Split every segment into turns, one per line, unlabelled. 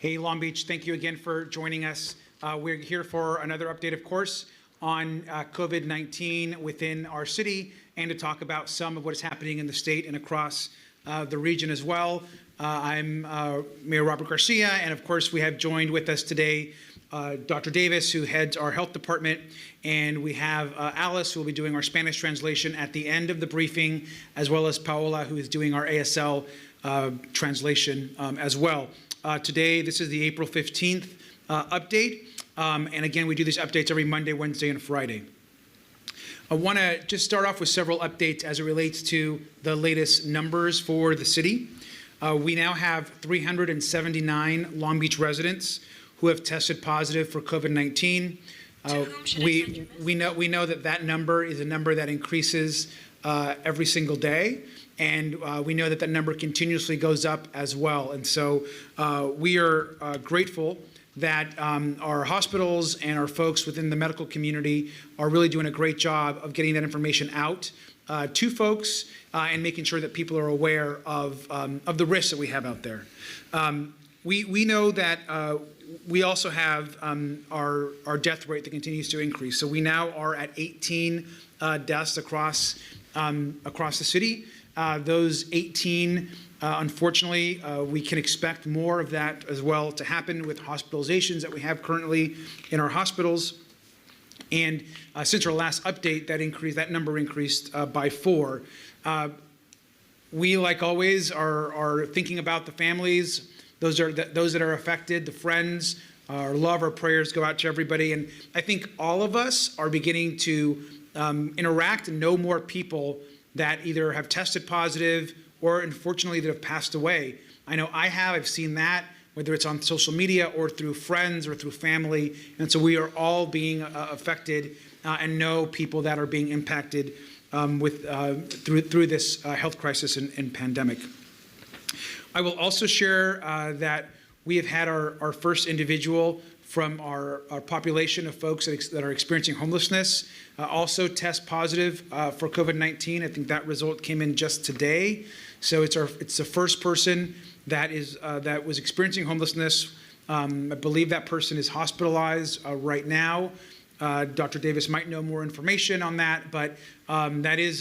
Hey, Long Beach, thank you again for joining us. We're here for another update, of course, on COVID-19 within our city and to talk about some of what is happening in the state and across the region as well. I'm Mayor Robert Garcia, and of course, we have joined with us today Dr. Davis, who heads our health department, and we have Alice, who will be doing our Spanish translation at the end of the briefing, as well as Paola, who is doing our ASL translation as well. Today, this is the April 15th update, and again, we do these updates every Monday, Wednesday, and Friday. I want to just start off with several updates as it relates to the latest numbers for the city. We now have 379 Long Beach residents who have tested positive for COVID-19. We know that number is a number that increases every single day. And we know that number continuously goes up as well. And so we are grateful that our hospitals and our folks within the medical community are really doing a great job of getting that information out to folks and making sure that people are aware of the risks that we have out there. We know that we also have our death rate that continues to increase. So we now are at 18 deaths across the city. Those 18, unfortunately, we can expect more of that as well to happen with hospitalizations that we have currently in our hospitals. And since our last update, that number increased by 4. We, like always, are thinking about the families, those that are affected, the friends. Our love, our prayers go out to everybody. And I think all of us are beginning to interact and know more people that either have tested positive or unfortunately that have passed away. I know I've seen that, whether it's on social media or through friends or through family. And so we are all being affected and know people that are being impacted through this health crisis and pandemic. I will also share that we have had our first individual from our population of folks that are experiencing homelessness also test positive for COVID-19. I think that result came in just today. So it's the first person that was experiencing homelessness. I believe that person is hospitalized right now. Dr. Davis might know more information on that, but that is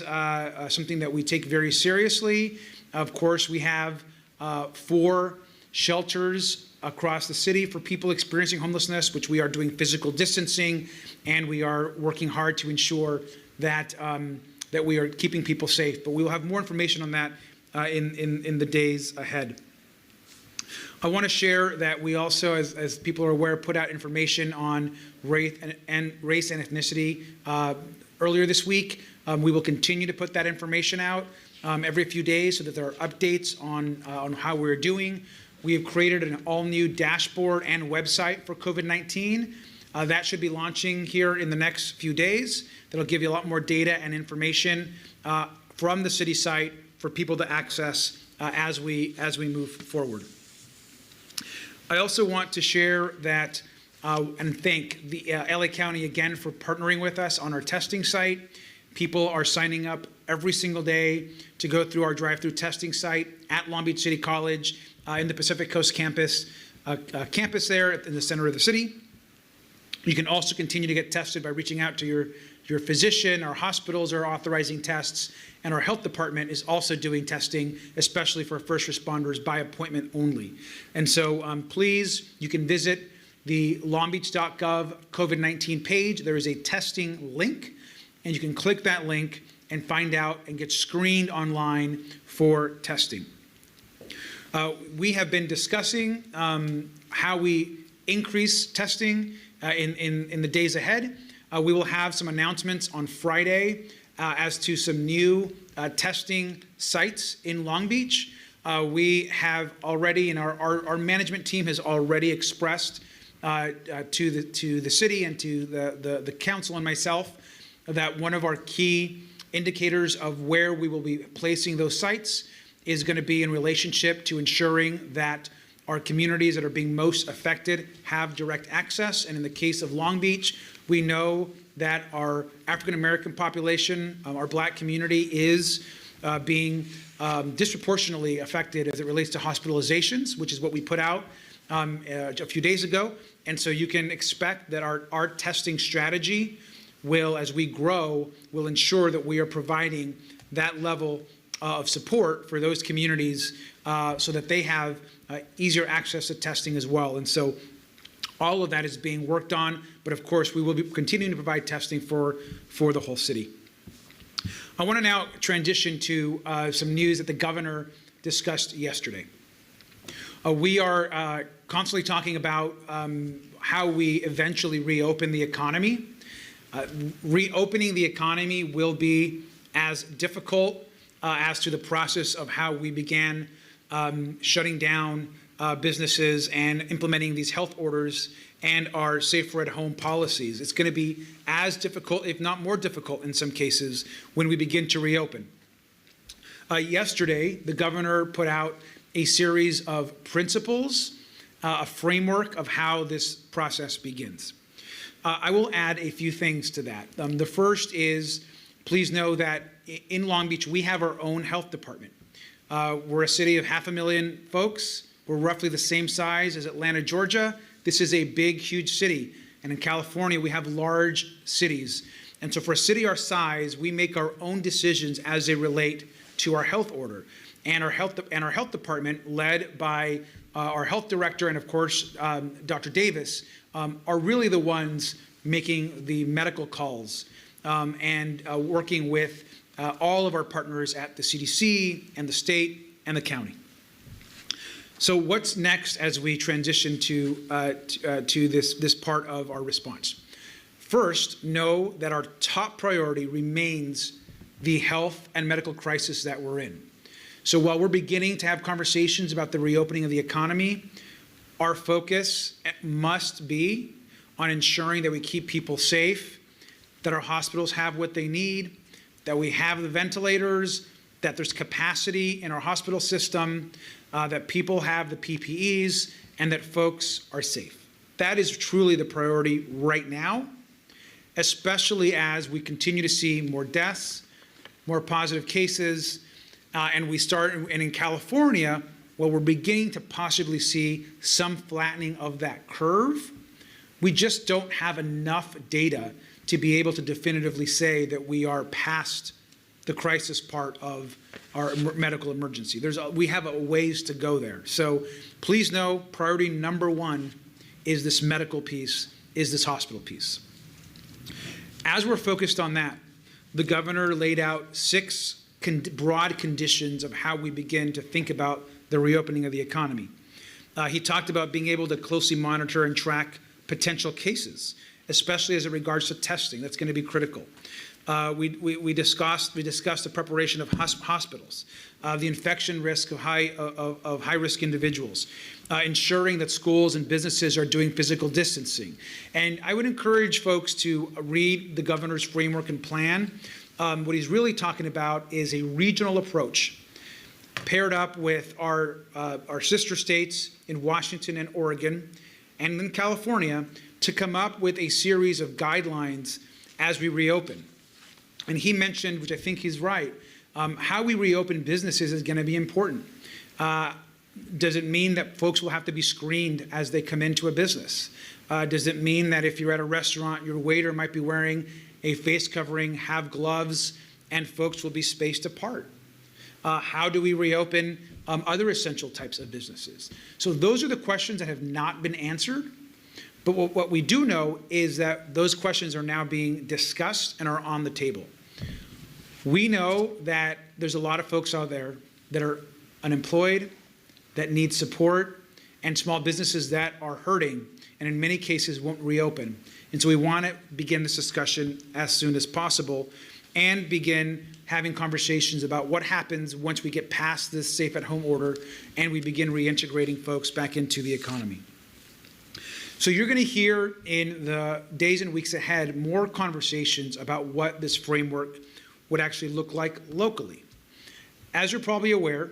something that we take very seriously. Of course, we have 4 shelters across the city for people experiencing homelessness, which we are doing physical distancing, and we are working hard to ensure that that we are keeping people safe. But we will have more information on that in the days ahead. I want to share that we also, as people are aware, put out information on race and ethnicity earlier this week. We will continue to put that information out every few days so that there are updates on how we're doing. We have created an all-new dashboard and website for COVID-19. That should be launching here in the next few days. That'll give you a lot more data and information from the city site for people to access as we move forward. I also want to share that and thank the LA County again for partnering with us on our testing site. People are signing up every single day to go through our drive-through testing site at Long Beach City College in the Pacific Coast campus there in the center of the city. You can also continue to get tested by reaching out to your physician. Our hospitals are authorizing tests, and our health department is also doing testing, especially for first responders by appointment only. And so please, you can visit the longbeach.gov COVID-19 page. There is a testing link, and you can click that link and find out and get screened online for testing. We have been discussing how we increase testing in the days ahead. We will have some announcements on Friday as to some new testing sites in Long Beach. We have already, and our management team has already expressed to the city and to the council and myself that one of our key indicators of where we will be placing those sites is going to be in relationship to ensuring that our communities that are being most affected have direct access. And in the case of Long Beach, we know that our African American population, our Black community, is being disproportionately affected as it relates to hospitalizations, which is what we put out a few days ago. And so you can expect that our testing strategy will, as we grow, will ensure that we are providing that level of support for those communities so that they have easier access to testing as well. And so all of that is being worked on, but of course we will be continuing to provide testing for the whole city. I want to now transition to some news that the governor discussed yesterday. We are constantly talking about how we eventually reopen the economy. Reopening the economy will be as difficult as to the process of how we began shutting down businesses and implementing these health orders and our safer at home policies. It's going to be as difficult, if not more difficult in some cases, when we begin to reopen. Yesterday, the governor put out a series of principles, a framework of how this process begins. I will add a few things to that. The first is, please know that in Long Beach, we have our own health department. We're a city of 500,000 folks. We're roughly the same size as Atlanta, Georgia. This is a big, huge city. And in California, we have large cities. And so for a city our size, we make our own decisions as they relate to our health order. And our health department, led by our health director and, of course, Dr. Davis, are really the ones making the medical calls and working with all of our partners at the CDC and the state and the county. So what's next as we transition to this part of our response? First, know that our top priority remains the health and medical crisis that we're in. So while we're beginning to have conversations about the reopening of the economy, our focus must be on ensuring that we keep people safe, that our hospitals have what they need, that we have the ventilators, that there's capacity in our hospital system, that people have the PPEs, and that folks are safe. That is truly the priority right now, especially as we continue to see more deaths, more positive cases, and in California, well, we're beginning to possibly see some flattening of that curve. We just don't have enough data to be able to definitively say that we are past the crisis part of our medical emergency. We have a ways to go there. So please know, priority number one is this medical piece, is this hospital piece. As we're focused on that, the governor laid out 6 broad conditions of how we begin to think about the reopening of the economy. He talked about being able to closely monitor and track potential cases, especially as it regards to testing. That's going to be critical. We discussed the preparation of hospitals, the infection risk of high-risk individuals, ensuring that schools and businesses are doing physical distancing. And I would encourage folks to read the governor's framework and plan. What he's really talking about is a regional approach paired up with our sister states in Washington and Oregon and in California to come up with a series of guidelines as we reopen. And he mentioned, which I think he's right, how we reopen businesses is going to be important. Does it mean that folks will have to be screened as they come into a business? Does it mean that if you're at a restaurant, your waiter might be wearing a face covering, have gloves, and folks will be spaced apart? How do we reopen other essential types of businesses? So those are the questions that have not been answered. But what we do know is that those questions are now being discussed and are on the table. We know that there's a lot of folks out there that are unemployed, that need support, and small businesses that are hurting and in many cases won't reopen. And so we want to begin this discussion as soon as possible and begin having conversations about what happens once we get past this safe at home order and we begin reintegrating folks back into the economy. So you're going to hear in the days and weeks ahead more conversations about what this framework would actually look like locally. As you're probably aware,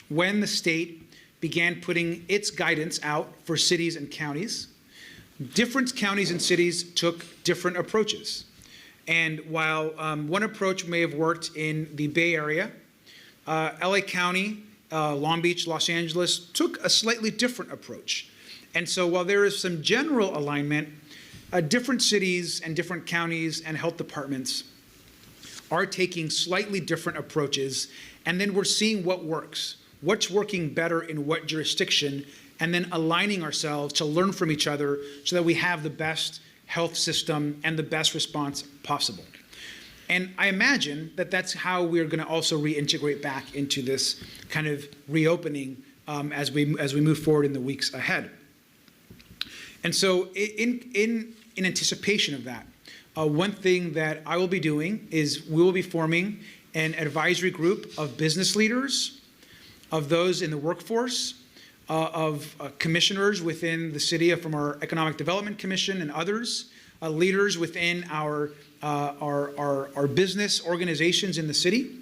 when the state began putting its guidance out for cities and counties, different counties and cities took different approaches. And while one approach may have worked in the Bay Area, LA County Long Beach, Los Angeles, took a slightly different approach. And so while there is some general alignment, different cities and different counties and health departments are taking slightly different approaches, and then we're seeing what works, what's working better in what jurisdiction, and then aligning ourselves to learn from each other so that we have the best health system and the best response possible. And I imagine that that's how we're going to also reintegrate back into this kind of reopening as we move forward in the weeks ahead. And so in anticipation of that, one thing that I will be doing is we will be forming an advisory group of business leaders, of those in the workforce, of commissioners within the city from our Economic Development Commission and others, leaders within our business organizations in the city.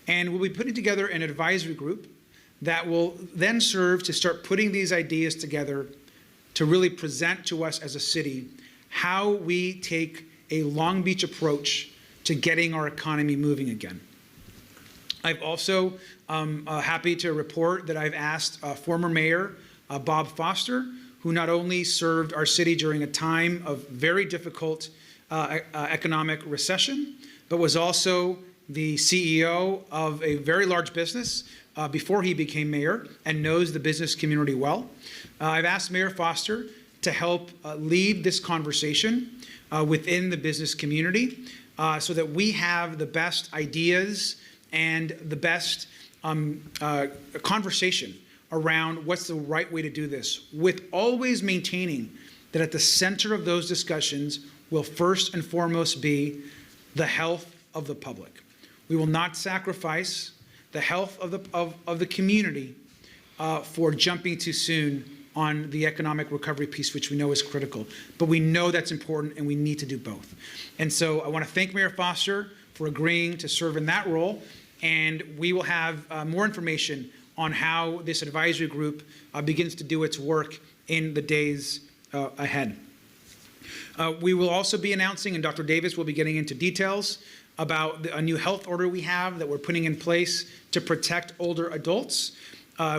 And we'll be putting together an advisory group that will then serve to start putting these ideas together to really present to us as a city how we take a Long Beach approach to getting our economy moving again. I've also happy to report that I've asked former Mayor Bob Foster, who not only served our city during a time of very difficult economic recession, but was also the CEO of a very large business before he became mayor and knows the business community well. I've asked Mayor Foster to help lead this conversation within the business community so that we have the best ideas and the best conversation around what's the right way to do this, with always maintaining that at the center of those discussions will first and foremost be the health of the public. We will not sacrifice the health of the community for jumping too soon on the economic recovery piece, which we know is critical. But we know that's important, and we need to do both. And so I want to thank Mayor Foster for agreeing to serve in that role, and we will have more information on how this advisory group begins to do its work in the days ahead. We will also be announcing, and Dr. Davis will be getting into details about a new health order we have that we're putting in place to protect older adults.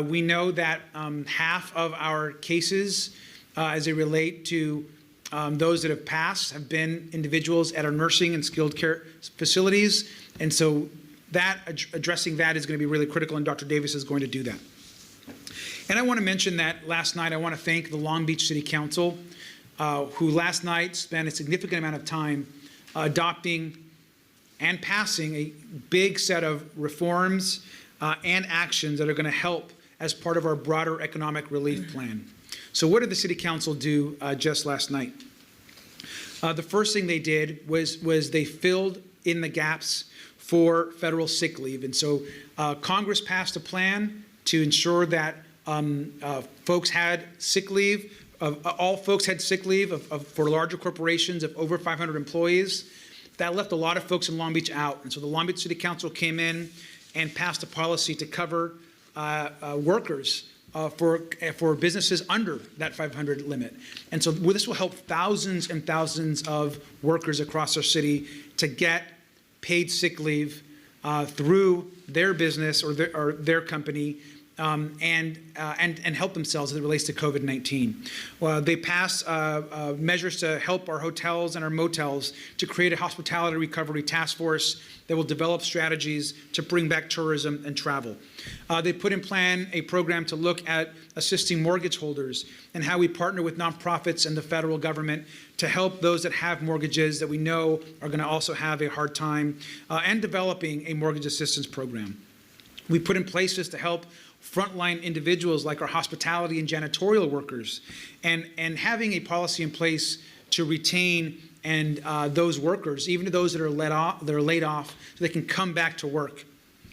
We know that half of our cases as they relate to those that have passed have been individuals at our nursing and skilled care facilities. And so that addressing that is going to be really critical, and Dr. Davis is going to do that. And I want to mention that last night I want to thank the Long Beach City Council, who last night spent a significant amount of time adopting and passing a big set of reforms and actions that are going to help as part of our broader economic relief plan. So what did the City Council do just last night? The first thing they did was they filled in the gaps for federal sick leave. And so Congress passed a plan to ensure that folks had sick leave, all folks had sick leave for larger corporations of over 500 employees. That left a lot of folks in Long Beach out. And so the Long Beach City Council came in and passed a policy to cover workers for businesses under that 500 limit. And so this will help thousands and thousands of workers across our city to get paid sick leave through their business or their company and help themselves as it relates to COVID-19. They passed measures to help our hotels and our motels to create a hospitality recovery task force that will develop strategies to bring back tourism and travel. They put in plan a program to look at assisting mortgage holders and how we partner with nonprofits and the federal government to help those that have mortgages that we know are going to also have a hard time, and developing a mortgage assistance program. We put in places to help frontline individuals like our hospitality and janitorial workers, and having a policy in place to retain and those workers, even those that are laid off, so they can come back to work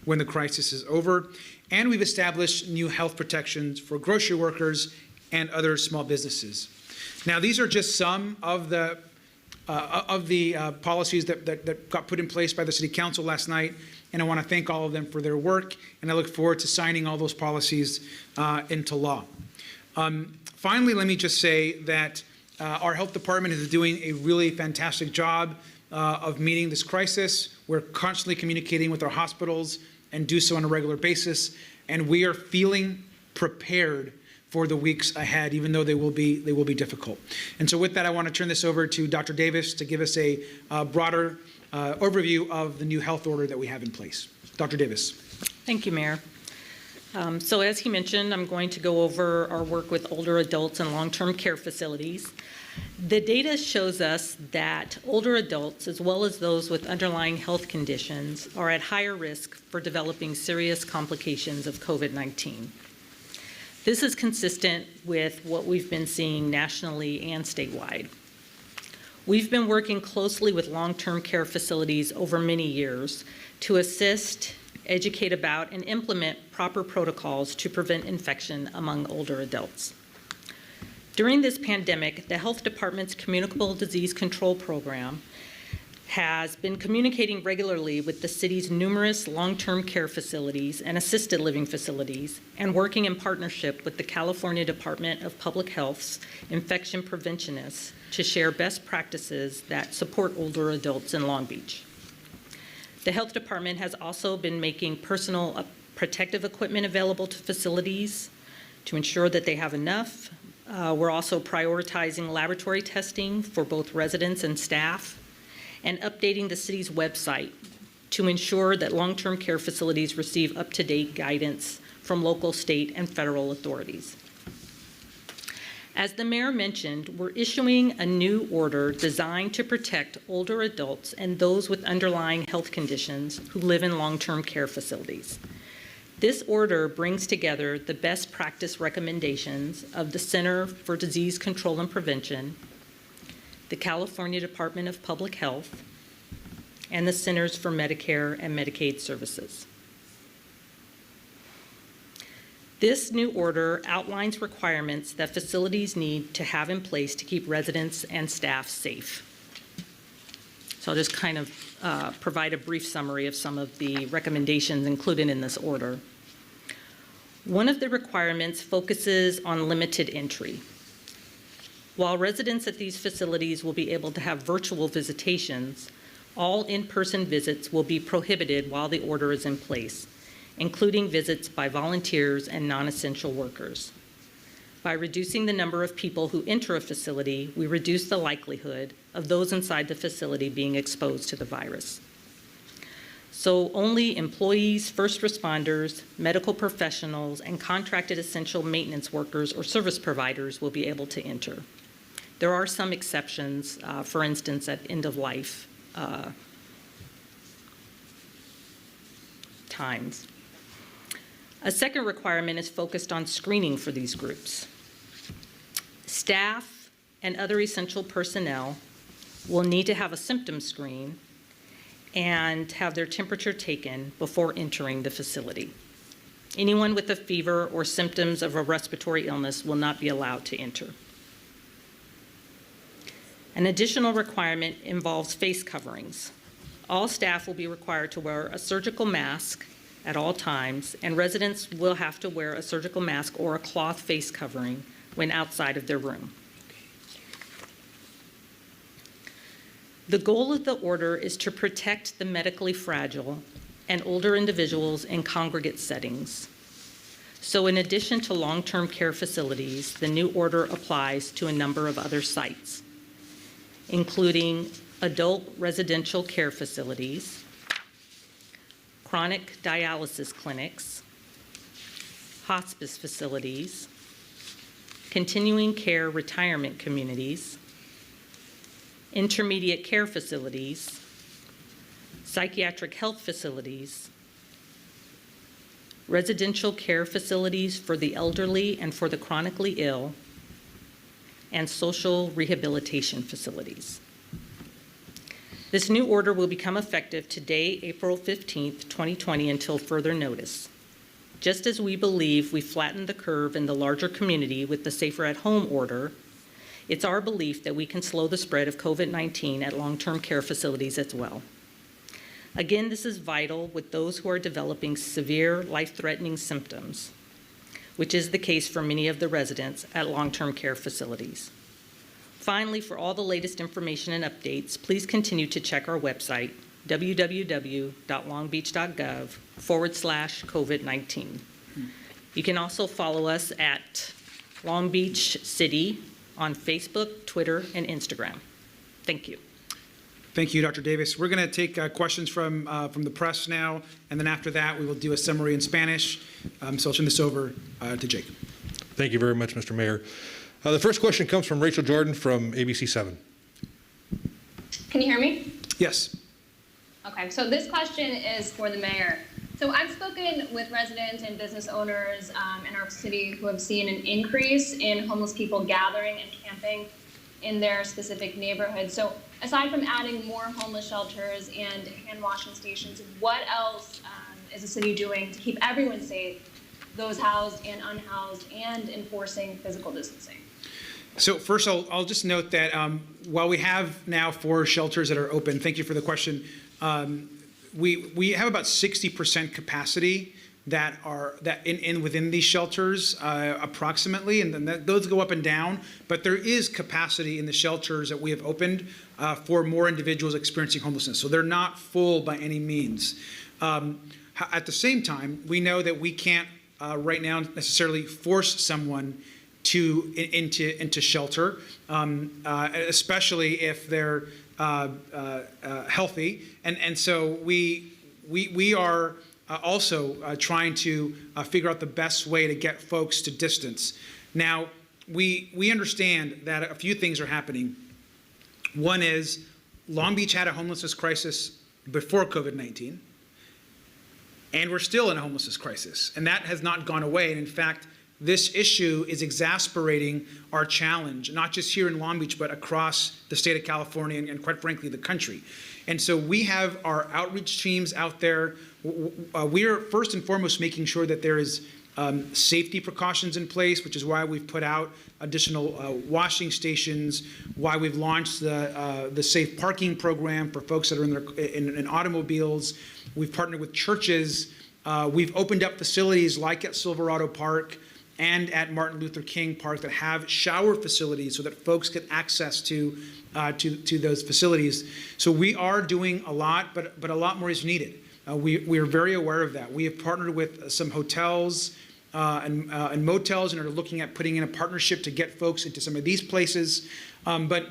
when the crisis is over. And we've established new health protections for grocery workers and other small businesses. Now, these are just some of the policies that got put in place by the City Council last night, and I want to thank all of them for their work, and I look forward to signing all those policies into law. Finally, let me just say that our health department is doing a really fantastic job of meeting this crisis. We're constantly communicating with our hospitals and do so on a regular basis. and we are feeling prepared for the weeks ahead, even though they will be difficult. And so with that, I want to turn this over to Dr. Davis to give us a broader overview of the new health order that we have in place. Dr. Davis.
Thank you, Mayor. So as he mentioned, I'm going to go over our work with older adults in long-term care facilities. The data shows us that older adults, as well as those with underlying health conditions, are at higher risk for developing serious complications of COVID-19. This is consistent with what we've been seeing nationally and statewide. We've been working closely with long-term care facilities over many years to assist, educate about, and implement proper protocols to prevent infection among older adults. During this pandemic, the Health Department's Communicable Disease Control Program has been communicating regularly with the city's numerous long-term care facilities and assisted living facilities, and working in partnership with the California Department of Public Health's infection preventionists to share best practices that support older adults in Long Beach. The Health Department has also been making personal protective equipment available to facilities to ensure that they have enough. We're also prioritizing laboratory testing for both residents and staff, and updating the city's website to ensure that long-term care facilities receive up-to-date guidance from local, state, and federal authorities. As the mayor mentioned, we're issuing a new order designed to protect older adults and those with underlying health conditions who live in long-term care facilities. This order brings together the best practice recommendations of the Center for Disease Control and Prevention, the California Department of Public Health, and the Centers for Medicare and Medicaid Services. This new order outlines requirements that facilities need to have in place to keep residents and staff safe. So I'll just kind of provide a brief summary of some of the recommendations included in this order. One of the requirements focuses on limited entry. While residents at these facilities will be able to have virtual visitations, all in-person visits will be prohibited while the order is in place, including visits by volunteers and non-essential workers. By reducing the number of people who enter a facility, we reduce the likelihood of those inside the facility being exposed to the virus. So only employees, first responders, medical professionals, and contracted essential maintenance workers or service providers will be able to enter. There are some exceptions, for instance, at end-of-life times. A second requirement is focused on screening for these groups. Staff and other essential personnel will need to have a symptom screen and have their temperature taken before entering the facility. Anyone with a fever or symptoms of a respiratory illness will not be allowed to enter. An additional requirement involves face coverings. All staff will be required to wear a surgical mask at all times, and residents will have to wear a surgical mask or a cloth face covering when outside of their room. The goal of the order is to protect the medically fragile and older individuals in congregate settings. So in addition to long-term care facilities, the new order applies to a number of other sites, including adult residential care facilities, chronic dialysis clinics, hospice facilities, continuing care retirement communities, intermediate care facilities, psychiatric health facilities, residential care facilities for the elderly and for the chronically ill, and social rehabilitation facilities. This new order will become effective today, April 15th, 2020, until further notice. Just as we believe we flattened the curve in the larger community with the Safer at Home order, it's our belief that we can slow the spread of COVID-19 at long-term care facilities as well. Again, this is vital with those who are developing severe, life-threatening symptoms, which is the case for many of the residents at long-term care facilities. Finally, for all the latest information and updates, please continue to check our website, www.longbeach.gov/COVID-19. You can also follow us at Long Beach City on Facebook, Twitter, and Instagram. Thank you.
Thank you, Dr. Davis. We're going to take questions from the press now, and then after that, we will do a summary in Spanish. So I'll turn this over to Jake.
Thank you very much, Mr. Mayor. The first question comes from Rachel Jordan from ABC 7.
Can you hear me?
Yes.
Okay, so this question is for the mayor. So I've spoken with residents and business owners in our city who have seen an increase in homeless people gathering and camping in their specific neighborhoods. So aside from adding more homeless shelters and hand washing stations, what else is the city doing to keep everyone safe, those housed and unhoused, and enforcing physical distancing?
So first, I'll just note that while we have now 4 shelters that are open, thank you for the question, we have about 60% capacity that are within these shelters approximately, and then those go up and down, but there is capacity in the shelters that we have opened for more individuals experiencing homelessness. So they're not full by any means. At the same time, we know that we can't right now necessarily force someone into shelter, especially if they're healthy, and so we are also trying to figure out the best way to get folks to distance. Now, we understand that a few things are happening. One is Long Beach had a homelessness crisis before COVID-19, and we're still in a homelessness crisis, and that has not gone away. And in fact, this issue is exacerbating our challenge, not just here in Long Beach, but across the state of California and quite frankly, the country. And so we have our outreach teams out there. We are first and foremost making sure that there is safety precautions in place, which is why we've put out additional washing stations, why we've launched the safe parking program for folks that are in automobiles. We've partnered with churches. We've opened up facilities like at Silverado Park and at Martin Luther King Park that have shower facilities so that folks get access to those facilities. So we are doing a lot, but a lot more is needed. We are very aware of that. We have partnered with some hotels and motels and are looking at putting in a partnership to get folks into some of these places. But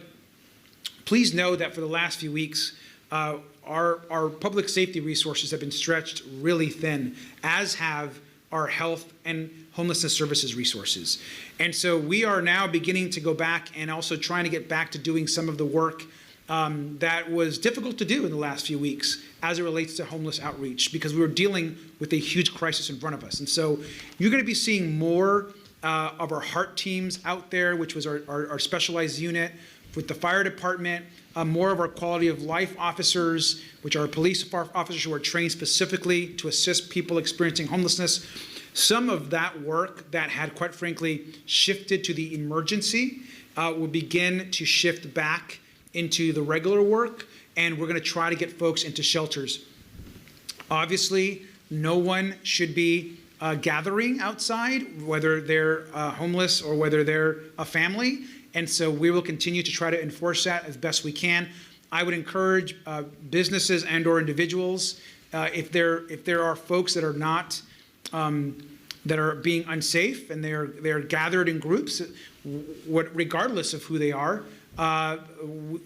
please know that for the last few weeks, our public safety resources have been stretched really thin, as have our health and homelessness services resources. And so we are now beginning to go back and also trying to get back to doing some of the work that was difficult to do in the last few weeks as it relates to homeless outreach, because we were dealing with a huge crisis in front of us. And so you're going to be seeing more of our HEART teams out there, which was our specialized unit, with the fire department, more of our quality of life officers, which are police officers who are trained specifically to assist people experiencing homelessness. Some of that work that had, quite frankly, shifted to the emergency will begin to shift back into the regular work, and we're going to try to get folks into shelters. Obviously, no one should be gathering outside, whether they're homeless or whether they're a family. And so we will continue to try to enforce that as best we can. I would encourage businesses and or individuals, if there are folks that are not, that are being unsafe and they're gathered in groups, regardless of who they are,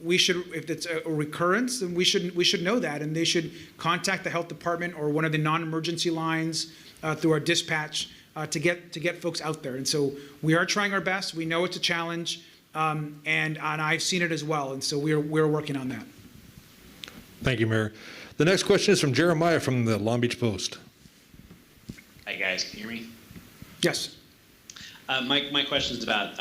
we should, if it's a recurrence, then we should know that, and they should contact the health department or one of the non-emergency lines through our dispatch to get folks out there. And so we are trying our best. We know it's a challenge. And I've seen it as well, and so we're working on that.
Thank you, Mayor. The next question is from Jeremiah from the Long Beach Post.
Hi guys, can you hear me?
Yes.
My question is about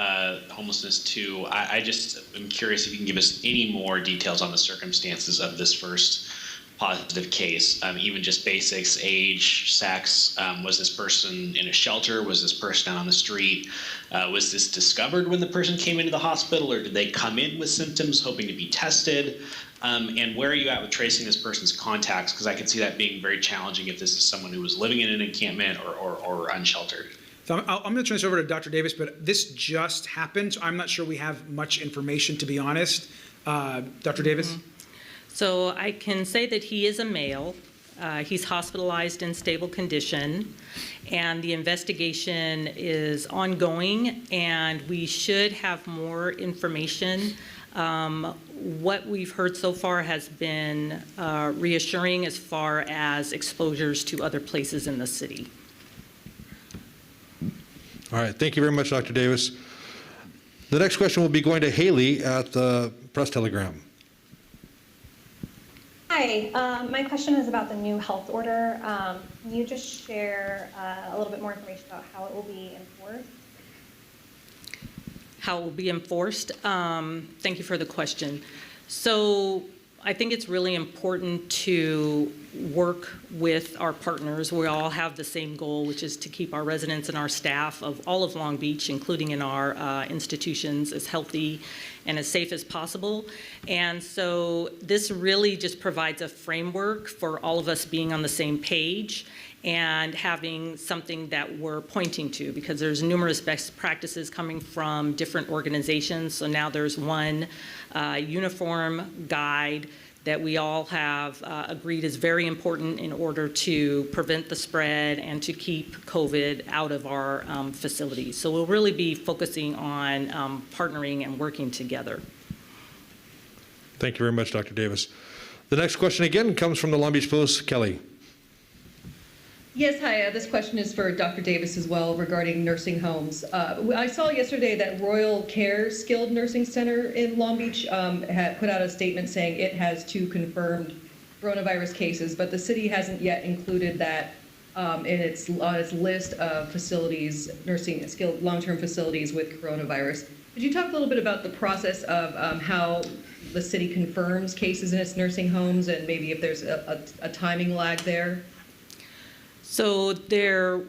homelessness too. I just am curious if you can give us any more details on the circumstances of this first positive case, even just basics, age, sex. Was this person in a shelter? Was this person out on the street? Was this discovered when the person came into the hospital, or did they come in with symptoms hoping to be tested? And where are you at with tracing this person's contacts? Because I can see that being very challenging if this is someone who was living in an encampment or unsheltered.
So I'm going to turn this over to Dr. Davis, but this just happened, so I'm not sure we have much information, to be honest. Dr. Davis?
So I can say that he is a male. He's hospitalized in stable condition, and the investigation is ongoing, and we should have more information. What we've heard so far has been reassuring as far as exposures to other places in the city.
All right, thank you very much, Dr. Davis. The next question will be going to Haley at the Press Telegram.
Hi, my question is about the new health order. Can you just share a little bit more information about how it will be enforced?
How it will be enforced? Thank you for the question. So I think it's really important to work with our partners. We all have the same goal, which is to keep our residents and our staff of all of Long Beach, including in our institutions, as healthy and as safe as possible. And so this really just provides a framework for all of us being on the same page and having something that we're pointing to, because there's numerous best practices coming from different organizations. So now there's one uniform guide that we all have agreed is very important in order to prevent the spread and to keep COVID out of our facilities. So we'll really be focusing on partnering and working together.
Thank you very much, Dr. Davis. The next question again comes from the Long Beach Post. Kelly.
Yes, hi. This question is for Dr. Davis as well regarding nursing homes. I saw yesterday that Royal Care Skilled Nursing Center in Long Beach had put out a statement saying it has 2 confirmed coronavirus cases, but the city hasn't yet included that in its list of facilities, nursing skilled long-term facilities with coronavirus. Could you talk a little bit about the process of how the city confirms cases in its nursing homes and maybe if there's a timing lag there?
So there,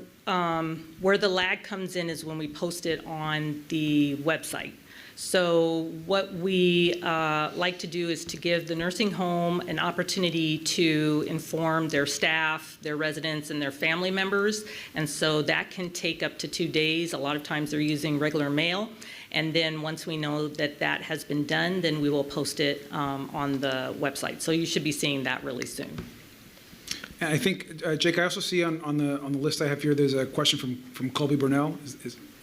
where the lag comes in is when we post it on the website. So what we like to do is to give the nursing home an opportunity to inform their staff, their residents, and their family members. And so that can take up to 2 days. A lot of times they're using regular mail. And then once we know that that has been done, then we will post it on the website. So you should be seeing that really soon.
And I think, Jake, I also see on the list I have here, there's a question from Colby Burnell.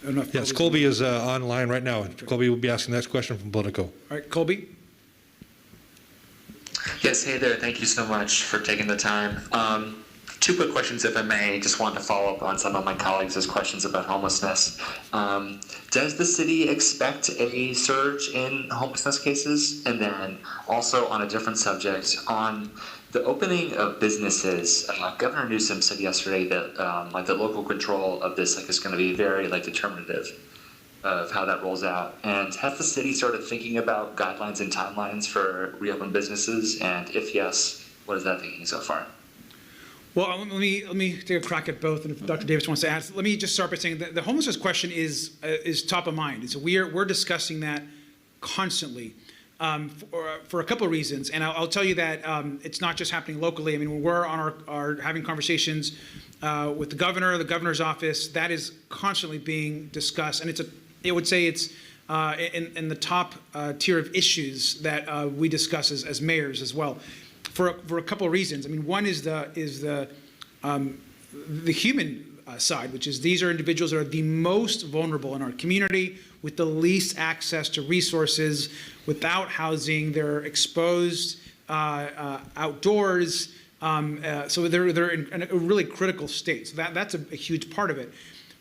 I don't know if
Yes, Colby is online right now. Colby will be asking the next question from Politico.
All right, Colby.
Yes, hey there. Thank you so much for taking the time. 2 quick questions, if I may. Just wanted to follow up on some of my colleagues' questions about homelessness. Does the city expect a surge in homelessness cases? And then also on a different subject, on the opening of businesses, Governor Newsom said yesterday that the local control of this is going to be very determinative of how that rolls out. And has the city started thinking about guidelines and timelines for reopen businesses? And if yes, what is that thinking so far?
Well, let me take a crack at both, and if Dr. Davis wants to add, let me just start by saying that the homelessness question is top of mind. So we're discussing that constantly. For a couple of reasons, and I'll tell you that it's not just happening locally. I mean, when we're on our having conversations with the governor's office, that is constantly being discussed, and I would say it's in the top tier of issues that we discuss as mayors as well, for a couple of reasons. I mean, one is the human side, which is these are individuals that are the most vulnerable in our community, with the least access to resources, without housing. They're exposed outdoors, so they're in a really critical state. So that's a huge part of it.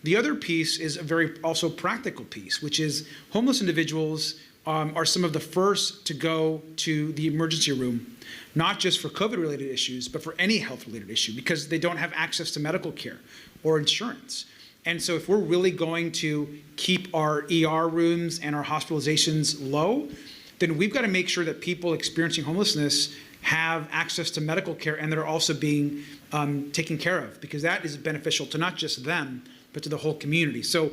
The other piece is a very also practical piece, which is homeless individuals are some of the first to go to the emergency room, not just for COVID-related issues, but for any health-related issue, because they don't have access to medical care or insurance. And so if we're really going to keep our ER rooms and our hospitalizations low, then we've got to make sure that people experiencing homelessness have access to medical care and that are also being taken care of, because that is beneficial to not just them, but to the whole community. So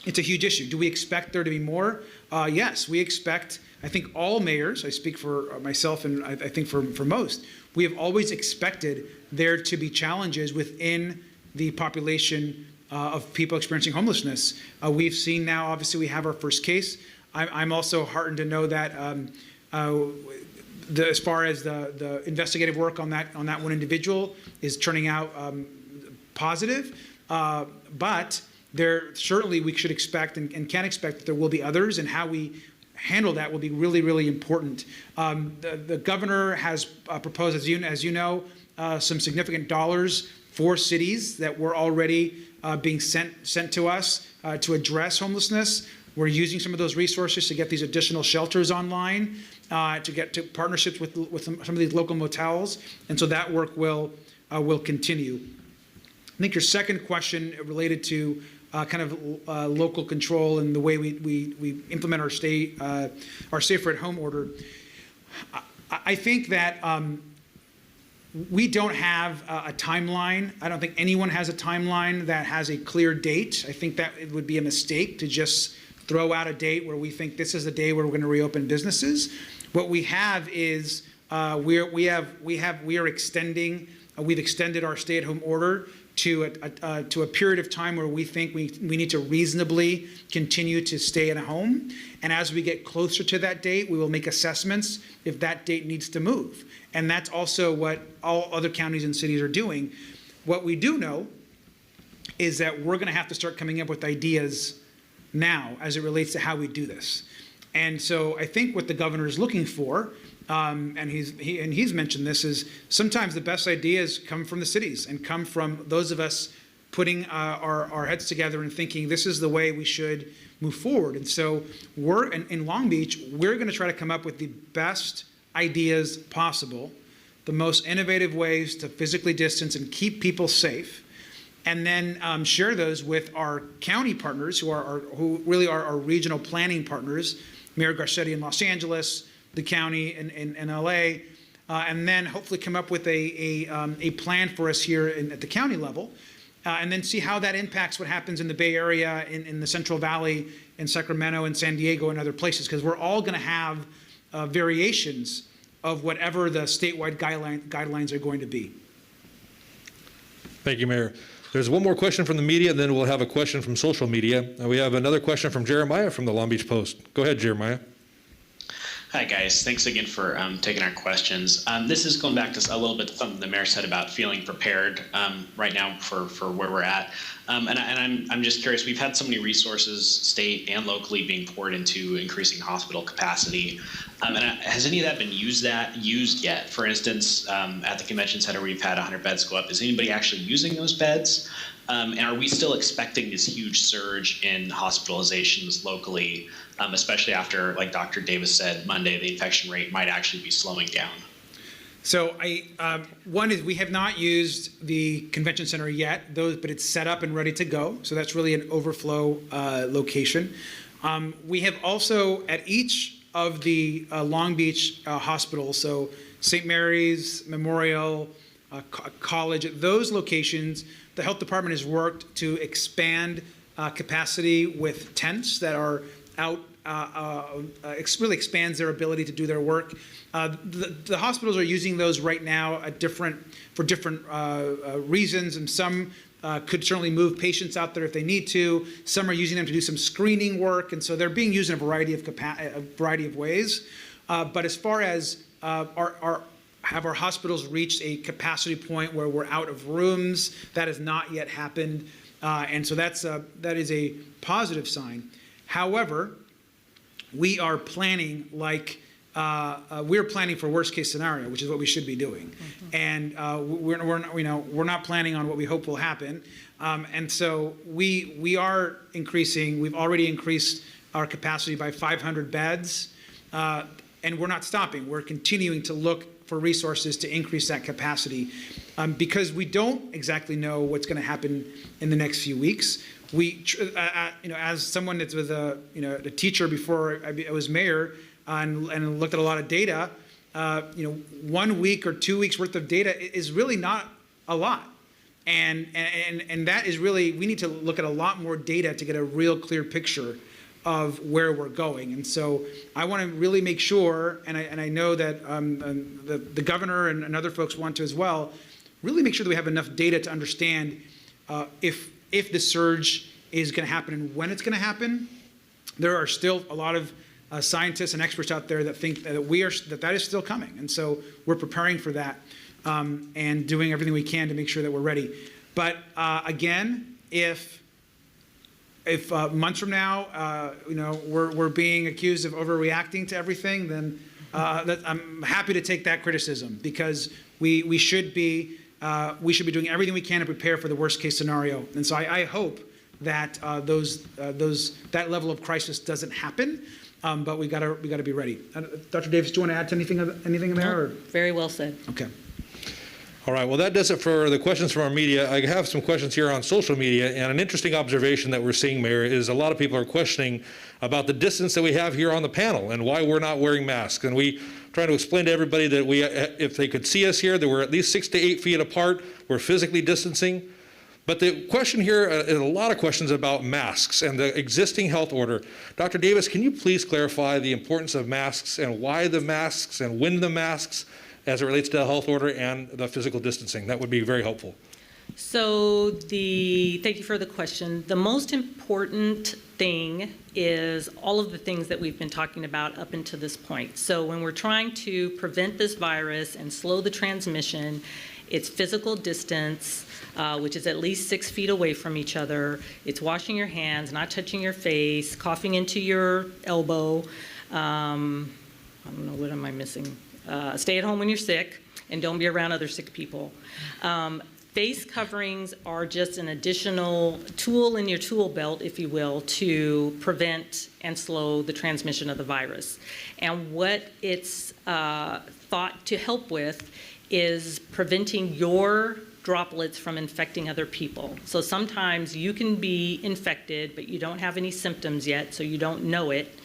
it's a huge issue. Do we expect there to be more? Yes, we expect, I think all mayors, I speak for myself and I think for most, we have always expected there to be challenges within the population of people experiencing homelessness. We've seen now, obviously we have our first case. I'm also heartened to know that as far as the investigative work on that one individual is turning out positive, but there certainly we should expect and can expect that there will be others, and how we handle that will be really, really important. The governor has proposed, as you know, some significant dollars for cities that were already being sent to us to address homelessness. We're using some of those resources to get these additional shelters online, to get to partnerships with some of these local motels, and so that work will continue. I think your second question related to kind of local control and the way we implement our safer at home order. I think that we don't have a timeline. I don't think anyone has a timeline that has a clear date. I think that it would be a mistake to just throw out a date where we think this is the day where we're going to reopen businesses. What we have is we are extending. We've extended our stay-at-home order to a period of time where we think we need to reasonably continue to stay at home. And as we get closer to that date, we will make assessments if that date needs to move. And that's also what all other counties and cities are doing. What we do know is that we're going to have to start coming up with ideas now as it relates to how we do this. And so I think what the governor is looking for, and he's mentioned this, is sometimes the best ideas come from the cities and come from those of us putting our heads together and thinking this is the way we should move forward. And so we're in Long Beach, we're going to try to come up with the best ideas possible, the most innovative ways to physically distance and keep people safe, and then share those with our county partners who really are our regional planning partners, Mayor Garcetti in Los Angeles, the county in LA, and then hopefully come up with a plan for us here at the county level, and then see how that impacts what happens in the Bay Area, in the Central Valley, in Sacramento, and San Diego, and other places, because we're all going to have variations of whatever the statewide guidelines are going to be.
Thank you, Mayor. There's one more question from the media, and then we'll have a question from social media. We have another question from Jeremiah from the Long Beach Post. Go ahead, Jeremiah.
Hi, guys. Thanks again for taking our questions. This is going back to a little bit something the mayor said about feeling prepared right now for where we're at. And I'm just curious, we've had so many resources, state and locally, being poured into increasing hospital capacity. And has any of that been used yet? For instance, at the convention center, we've had 100 beds go up. Is anybody actually using those beds? And are we still expecting this huge surge in hospitalizations locally, especially after, like Dr. Davis said, Monday, the infection rate might actually be slowing down?
So one is we have not used the convention center yet, but it's set up and ready to go. So that's really an overflow location. We have also at each of the Long Beach hospitals, so St. Mary's, Memorial, College, at those locations, the health department has worked to expand capacity with tents that are out, really expands their ability to do their work. The hospitals are using those right now for different reasons, and some could certainly move patients out there if they need to. Some are using them to do some screening work, and so they're being used in a variety of ways. But as far as have our hospitals reached a capacity point where we're out of rooms? That has not yet happened, and so that is a positive sign. However, we are planning we're planning for worst case scenario, which is what we should be doing, and we're not planning on what we hope will happen, and so we are increasing. We've already increased our capacity by 500 beds, and we're not stopping. We're continuing to look for resources to increase that capacity, because we don't exactly know what's going to happen in the next few weeks. As someone that was a teacher before I was mayor and looked at a lot of data, 1 week or 2 weeks worth of data is really not a lot, and that is really, we need to look at a lot more data to get a real clear picture of where we're going. And so I want to really make sure, and I know that the governor and other folks want to as well, really make sure that we have enough data to understand if the surge is going to happen and when it's going to happen. There are still a lot of scientists and experts out there that think that that is still coming. And so we're preparing for that and doing everything we can to make sure that we're ready. But again, if months from now, we're being accused of overreacting to everything, then I'm happy to take that criticism, because we should be doing everything we can to prepare for the worst case scenario. And so I hope that that level of crisis doesn't happen, but we got to be ready. Dr. Davis, do you want to add to anything there? Or?
Very well said.
Okay.
All right, well, that does it for the questions from our media. I have some questions here on social media, and an interesting observation that we're seeing, Mayor, is a lot of people are questioning about the distance that we have here on the panel and why we're not wearing masks. And we try to explain to everybody that if they could see us here, that we're at least 6 to 8 feet apart, we're physically distancing. But the question here is a lot of questions about masks and the existing health order. Dr. Davis, can you please clarify the importance of masks and why the masks and when the masks, as it relates to the health order and the physical distancing? That would be very helpful.
So thank you for the question. The most important thing is all of the things that we've been talking about up until this point. So when we're trying to prevent this virus and slow the transmission, it's physical distance, which is at least 6 feet away from each other. It's washing your hands, not touching your face, coughing into your elbow. I don't know, what am I missing? Stay at home when you're sick, and don't be around other sick people. Face coverings are just an additional tool in your tool belt, if you will, to prevent and slow the transmission of the virus. And what it's thought to help with is preventing your droplets from infecting other people. So sometimes you can be infected, but you don't have any symptoms yet, so you don't know it.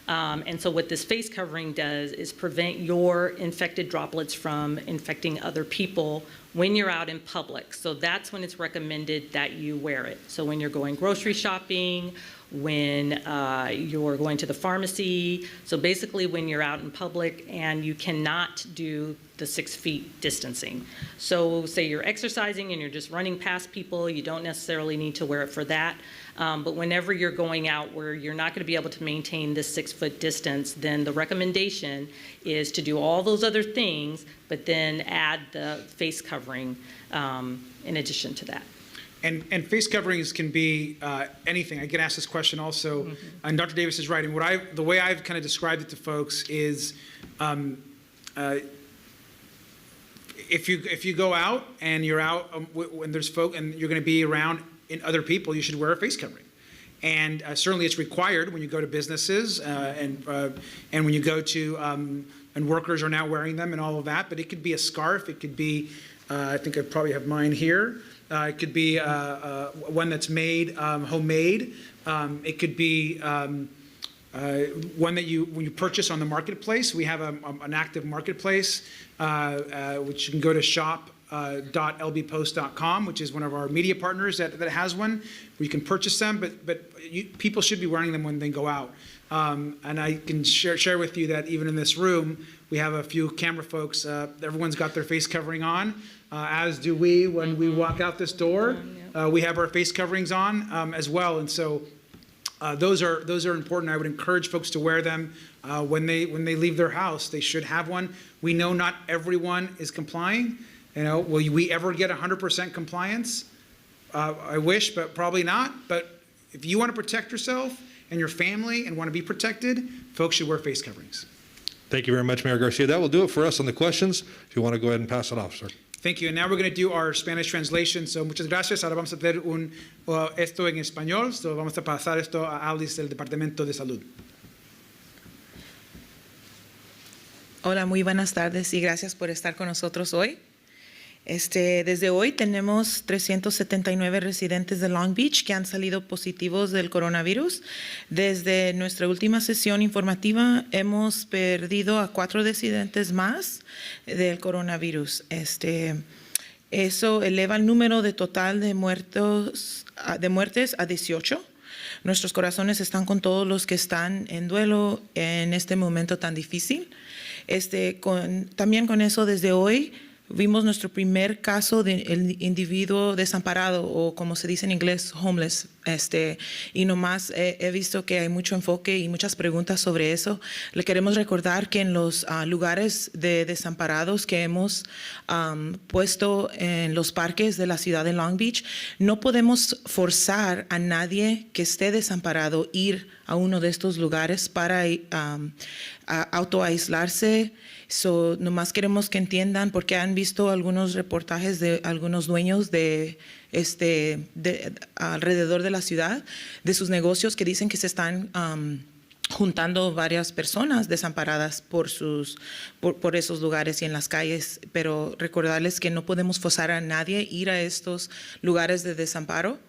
And so what this face covering does is prevent your infected droplets from infecting other people when you're out in public. So that's when it's recommended that you wear it. So when you're going grocery shopping, when you're going to the pharmacy, so basically when you're out in public and you cannot do the 6 feet distancing. So say you're exercising and you're just running past people, you don't necessarily need to wear it for that. But whenever you're going out where you're not going to be able to maintain this 6 foot distance, then the recommendation is to do all those other things, but then add the face covering in addition to that.
And face coverings can be anything. I get asked this question also, and Dr. Davis is right. And the way I've kind of described it to folks is, if you go out and you're out when there's folk and you're going to be around in other people, you should wear a face covering. And certainly it's required when you go to businesses and when you go to and workers are now wearing them and all of that. But it could be a scarf. It could be I think I probably have mine here. It could be one that's made homemade. It could be one that when you purchase on the marketplace. We have an active marketplace, which you can go to shop.lbpost.com, which is one of our media partners that has one, where you can purchase them. But people should be wearing them when they go out. And I can share with you that even in this room, we have a few camera folks. Everyone's got their face covering on, as do we when we walk out this door. We have our face coverings on as well. And so those are important. I would encourage folks to wear them when they leave their house. They should have one. We know not everyone is complying. Will we ever get 100% compliance? I wish, but probably not. But if you want to protect yourself and your family and want to be protected, folks should wear face coverings.
Thank you very much, Mayor Garcia. That will do it for us on the questions. If you want to go ahead and pass it off, sir.
Thank you. And now we're going to do our Spanish translation. So muchas gracias. Ahora vamos a tener esto en español. So vamos a pasar esto a Alice del Departamento de Salud.
Hola, muy buenas tardes y gracias por estar con nosotros hoy. Desde hoy tenemos 379 residentes de Long Beach que han salido positivos del coronavirus. Desde nuestra última sesión informativa hemos perdido a 4 residentes más del coronavirus. Eso eleva el número de total de muertes a 18. Nuestros corazones están con todos los que están en duelo en este momento tan difícil. También con eso, desde hoy vimos nuestro primer caso de el individuo desamparado, o como se dice en inglés, homeless Y nomás he visto que hay mucho enfoque y muchas preguntas sobre eso. Le queremos recordar que en los lugares de desamparados que hemos puesto en los parques de la ciudad de Long Beach, no podemos forzar a nadie que esté desamparado ir a uno de estos lugares para autoaislarse. Nomás queremos que entiendan, porque han visto algunos reportajes de algunos dueños de alrededor de la ciudad, de sus negocios, que dicen que se están juntando varias personas desamparadas por esos lugares y en las calles, pero recordarles que no podemos forzar a nadie a ir a estos lugares de desamparo.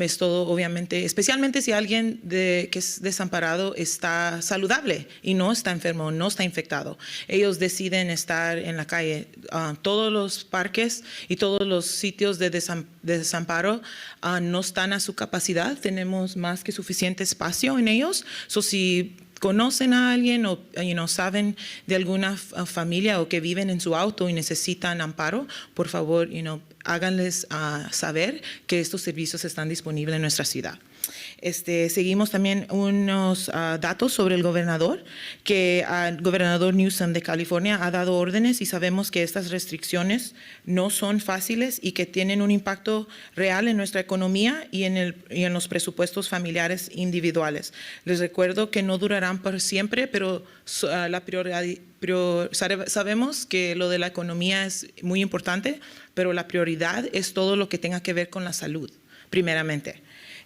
Es todo, obviamente, especialmente si alguien que es desamparado está saludable y no está enfermo, no está infectado. Ellos deciden estar en la calle. Todos los parques y todos los sitios de desamparo no están a su capacidad. Tenemos más que suficiente espacio en ellos. Si conocen a alguien o saben de alguna familia o que viven en su auto y necesitan amparo, por favor, háganles saber que estos servicios están disponibles en nuestra ciudad. Seguimos también unos datos sobre el gobernador, que el gobernador Newsom de California ha dado órdenes y sabemos que estas restricciones no son fáciles y que tienen un impacto real en nuestra economía y en los presupuestos familiares individuales. Les recuerdo que no durarán por siempre, pero sabemos que lo de la economía es muy importante, pero la prioridad es todo lo que tenga que ver con la salud, primeramente.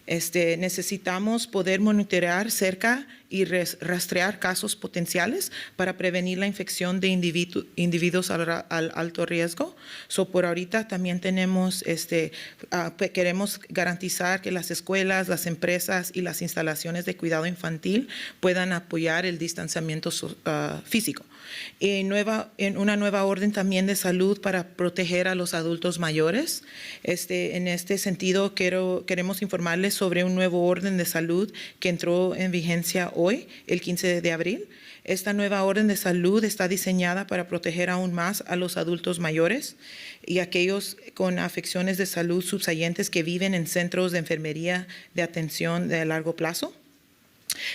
Necesitamos poder monitorear cerca y rastrear casos potenciales para prevenir la infección de individuos al alto riesgo. Por ahorita también tenemos, queremos garantizar que las escuelas, las empresas y las instalaciones de cuidado infantil puedan apoyar el distanciamiento físico. En una nueva orden también de salud para proteger a los adultos mayores. En este sentido, queremos informarles sobre un nuevo orden de salud que entró en vigencia hoy, el 15 de abril. Esta nueva orden de salud está diseñada para proteger aún más a los adultos mayores y aquellos con afecciones de salud subsiguientes que viven en centros de enfermería de atención de largo plazo.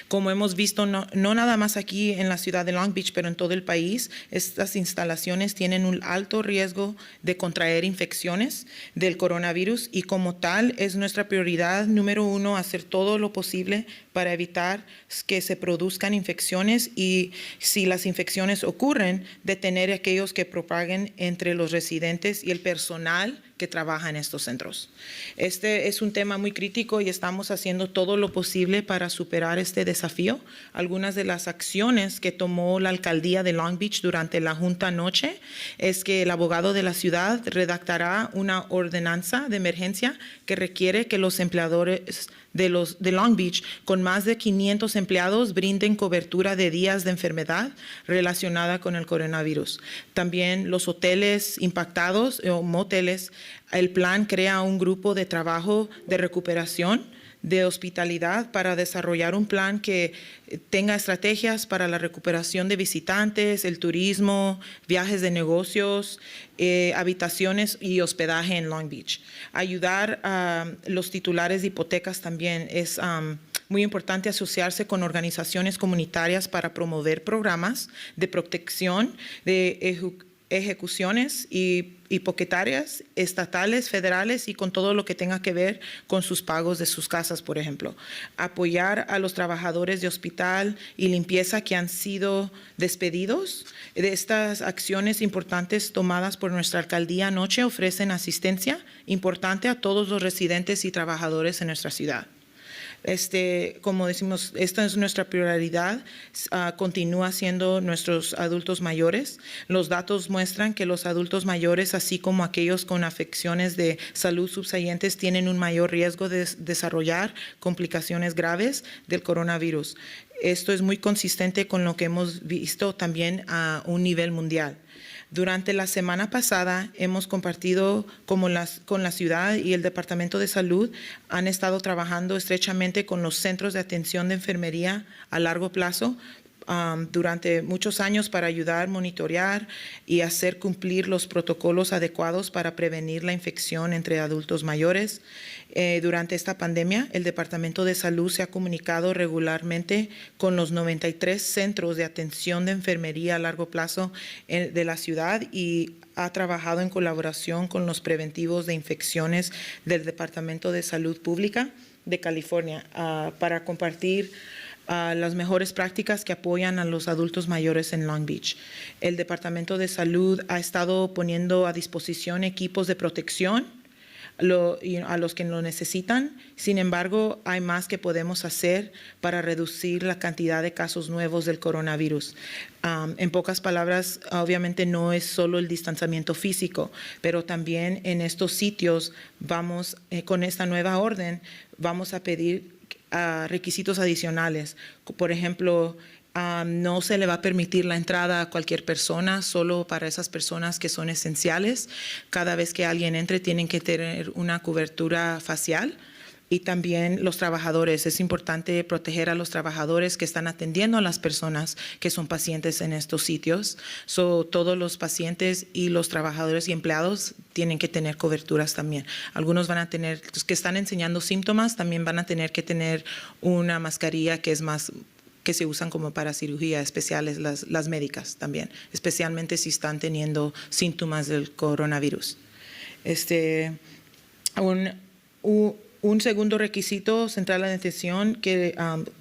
Como hemos visto, no nada más aquí en la ciudad de Long Beach, pero en todo el país, estas instalaciones tienen un alto riesgo de contraer infecciones del coronavirus y como tal es nuestra prioridad número 1 hacer todo lo posible para evitar que se produzcan infecciones y si las infecciones ocurren, detener a aquellos que propaguen entre los residentes y el personal que trabaja en estos centros. Este es un tema muy crítico y estamos haciendo todo lo posible para superar este desafío. Algunas de las acciones que tomó la alcaldía de Long Beach durante la junta anoche es que el abogado de la ciudad redactará una ordenanza de emergencia que requiere que los empleadores de Long Beach con más de 500 empleados brinden cobertura de días de enfermedad relacionada con el coronavirus. También los hoteles impactados o moteles, el plan crea un grupo de trabajo de recuperación de hospitalidad para desarrollar un plan que tenga estrategias para la recuperación de visitantes, el turismo, viajes de negocios, habitaciones y hospedaje en Long Beach. Ayudar a los titulares de hipotecas también es muy importante asociarse con organizaciones comunitarias para promover programas de protección de ejecuciones hipotecarias estatales, federales y con todo lo que tenga que ver con sus pagos de sus casas, por ejemplo. Apoyar a los trabajadores de hospital y limpieza que han sido despedidos. De estas acciones importantes tomadas por nuestra alcaldía anoche ofrecen asistencia importante a todos los residentes y trabajadores en nuestra ciudad. Como decimos, esta es nuestra prioridad, continúa siendo nuestros adultos mayores. Los datos muestran que los adultos mayores, así como aquellos con afecciones de salud subsiguientes, tienen un mayor riesgo de desarrollar complicaciones graves del coronavirus. Esto es muy consistente con lo que hemos visto también a un nivel mundial. Durante la semana pasada hemos compartido con la ciudad y el Departamento de Salud han estado trabajando estrechamente con los centros de atención de enfermería a largo plazo durante muchos años para ayudar, monitorear y hacer cumplir los protocolos adecuados para prevenir la infección entre adultos mayores. Durante esta pandemia, el Departamento de Salud se ha comunicado regularmente con los 93 centros de atención de enfermería a largo plazo de la ciudad y ha trabajado en colaboración con los preventivos de infecciones del Departamento de Salud Pública de California para compartir las mejores prácticas que apoyan a los adultos mayores en Long Beach. El Departamento de Salud ha estado poniendo a disposición equipos de protección a los que lo necesitan. Sin embargo, hay más que podemos hacer para reducir la cantidad de casos nuevos del coronavirus. En pocas palabras, obviamente no es solo el distanciamiento físico, pero también en estos sitios vamos, con esta nueva orden, vamos a pedir requisitos adicionales. Por ejemplo, no se le va a permitir la entrada a cualquier persona, solo para esas personas que son esenciales. Cada vez que alguien entre tienen que tener una cobertura facial. Y también los trabajadores. Es importante proteger a los trabajadores que están atendiendo a las personas que son pacientes en estos sitios. Todos los pacientes y los trabajadores y empleados tienen que tener coberturas también. Algunos van a tener, los que están enseñando síntomas, también van a tener que tener una mascarilla que es más que se usan como para cirugía especiales, las médicas también, especialmente si están teniendo síntomas del coronavirus. Un segundo requisito central de atención que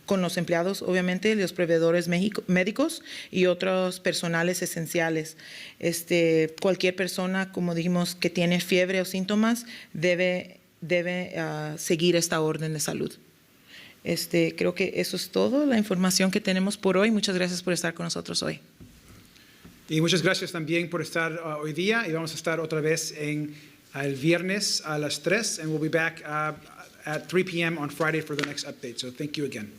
con los empleados, obviamente, los proveedores médicos y otros personales esenciales. Cualquier persona, como dijimos, que tiene fiebre o síntomas debe seguir esta orden de salud. Creo que eso es todo la información que tenemos por hoy. Muchas gracias por estar con nosotros hoy.
Y muchas gracias también por estar hoy día y vamos a estar otra vez el viernes a las 3 and we'll be back at 3 p.m. on Friday for the next update. So thank you again.